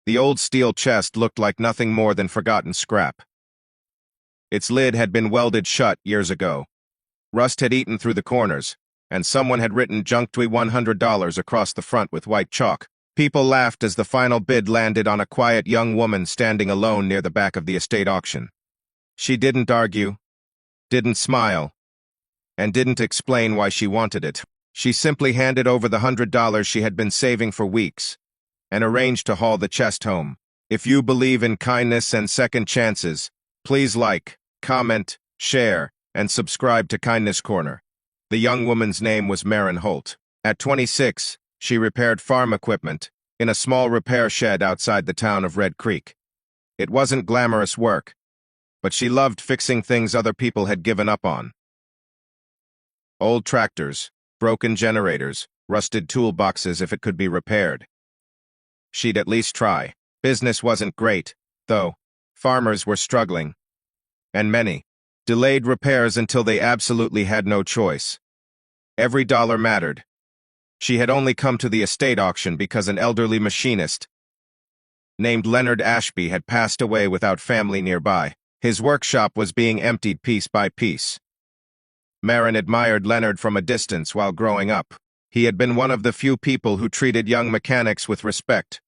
The old steel chest looked like nothing more than forgotten scrap. Its lid had been welded shut years ago. Rust had eaten through the corners, and someone had written "Junktwe $100" across the front with white chalk. People laughed as the final bid landed on a quiet young woman standing alone near the back of the estate auction. She didn't argue, didn't smile, and didn't explain why she wanted it. She simply handed over the $100 she had been saving for weeks, and arranged to haul the chest home. If you believe in kindness and second chances, please like, comment, share, and subscribe to Kindness Corner. The young woman's name was Maren Holt. At 26, she repaired farm equipment in a small repair shed outside the town of Red Creek. It wasn't glamorous work, but she loved fixing things other people had given up on. Old tractors, broken generators, rusted toolboxes if it could be repaired. She'd at least try. Business wasn't great, though. Farmers were struggling, and many delayed repairs until they absolutely had no choice. Every dollar mattered. She had only come to the estate auction because an elderly machinist named Leonard Ashby had passed away without family nearby. His workshop was being emptied piece by piece. Maren admired Leonard from a distance while growing up. He had been one of the few people who treated young mechanics with respect,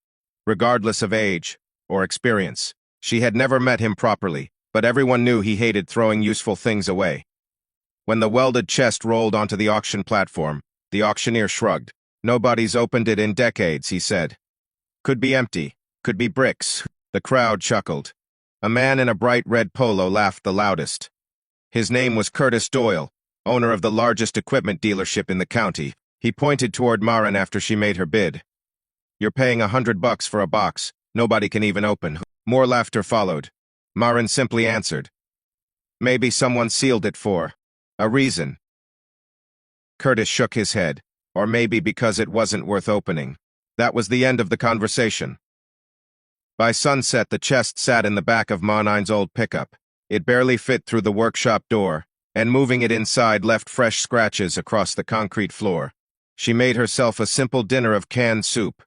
regardless of age or experience. She had never met him properly, but everyone knew he hated throwing useful things away. When the welded chest rolled onto the auction platform, the auctioneer shrugged. "Nobody's opened it in decades," he said. "Could be empty, could be bricks." The crowd chuckled. A man in a bright red polo laughed the loudest. His name was Curtis Doyle, owner of the largest equipment dealership in the county. He pointed toward Maren after she made her bid. "You're paying $100 for a box nobody can even open." More laughter followed. Maren simply answered, "Maybe someone sealed it for a reason." Curtis shook his head. "Or maybe because it wasn't worth opening." That was the end of the conversation. By sunset, the chest sat in the back of Monine's old pickup. It barely fit through the workshop door, and moving it inside left fresh scratches across the concrete floor. She made herself a simple dinner of canned soup,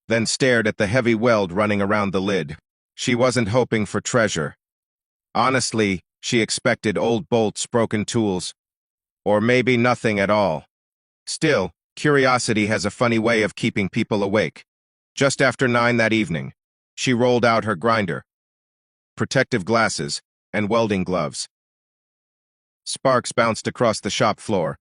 then stared at the heavy weld running around the lid. She wasn't hoping for treasure. Honestly, she expected old bolts, broken tools, or maybe nothing at all. Still, curiosity has a funny way of keeping people awake. Just after 9 that evening, she rolled out her grinder, protective glasses, and welding gloves. Sparks bounced across the shop floor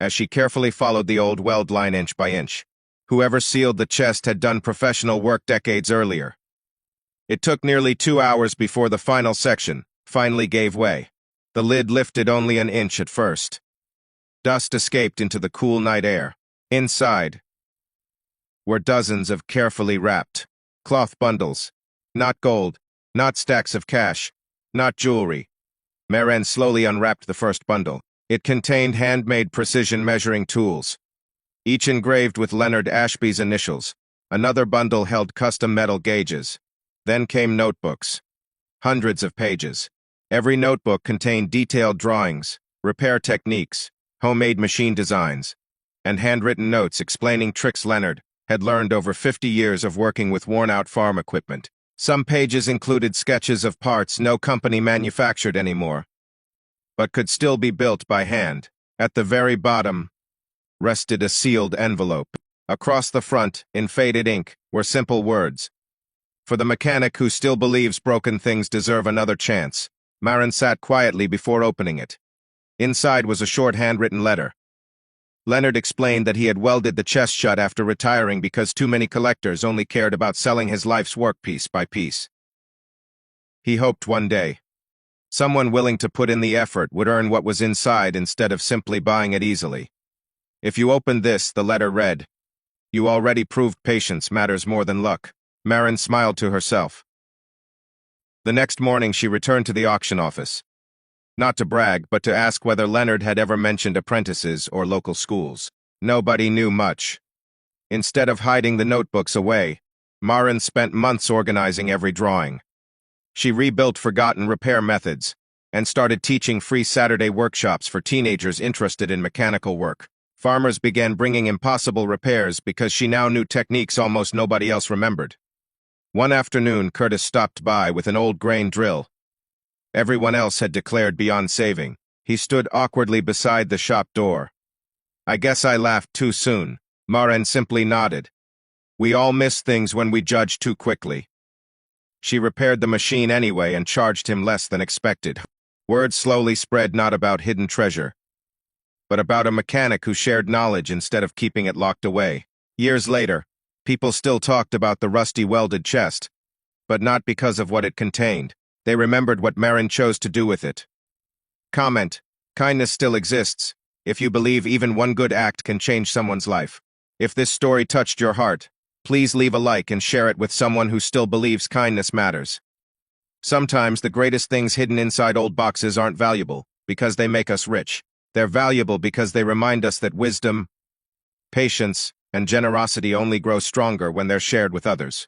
as she carefully followed the old weld line inch by inch. Whoever sealed the chest had done professional work decades earlier. It took nearly 2 hours before the final section finally gave way. The lid lifted only an inch at first. Dust escaped into the cool night air. Inside were dozens of carefully wrapped cloth bundles. Not gold, not stacks of cash, not jewelry. Maren slowly unwrapped the first bundle. It contained handmade precision measuring tools, each engraved with Leonard Ashby's initials. Another bundle held custom metal gauges. Then came notebooks. Hundreds of pages. Every notebook contained detailed drawings, repair techniques, homemade machine designs, and handwritten notes explaining tricks Leonard had learned over 50 years of working with worn-out farm equipment. Some pages included sketches of parts no company manufactured anymore, but could still be built by hand. At the very bottom rested a sealed envelope. Across the front, in faded ink, were simple words: "For the mechanic who still believes broken things deserve another chance." Maren sat quietly before opening it. Inside was a short handwritten letter. Leonard explained that he had welded the chest shut after retiring because too many collectors only cared about selling his life's work piece by piece. He hoped one day someone willing to put in the effort would earn what was inside instead of simply buying it easily. "If you opened this," the letter read, "you already proved patience matters more than luck." Maren smiled to herself. The next morning she returned to the auction office. Not to brag, but to ask whether Leonard had ever mentioned apprentices or local schools. Nobody knew much. Instead of hiding the notebooks away, Maren spent months organizing every drawing. She rebuilt forgotten repair methods and started teaching free Saturday workshops for teenagers interested in mechanical work. Farmers began bringing impossible repairs because she now knew techniques almost nobody else remembered. One afternoon, Curtis stopped by with an old grain drill. Everyone else had declared beyond saving. He stood awkwardly beside the shop door. I guess I laughed too soon. Maren simply nodded. We all miss things when we judge too quickly. She repaired the machine anyway and charged him less than expected. Word slowly spread not about hidden treasure, but about a mechanic who shared knowledge instead of keeping it locked away. Years later, people still talked about the rusty welded chest, but not because of what it contained. They remembered what Maren chose to do with it. Comment: kindness still exists, if you believe even one good act can change someone's life. If this story touched your heart, please leave a like and share it with someone who still believes kindness matters. Sometimes the greatest things hidden inside old boxes aren't valuable because they make us rich. They're valuable because they remind us that wisdom, patience, and generosity only grow stronger when they're shared with others.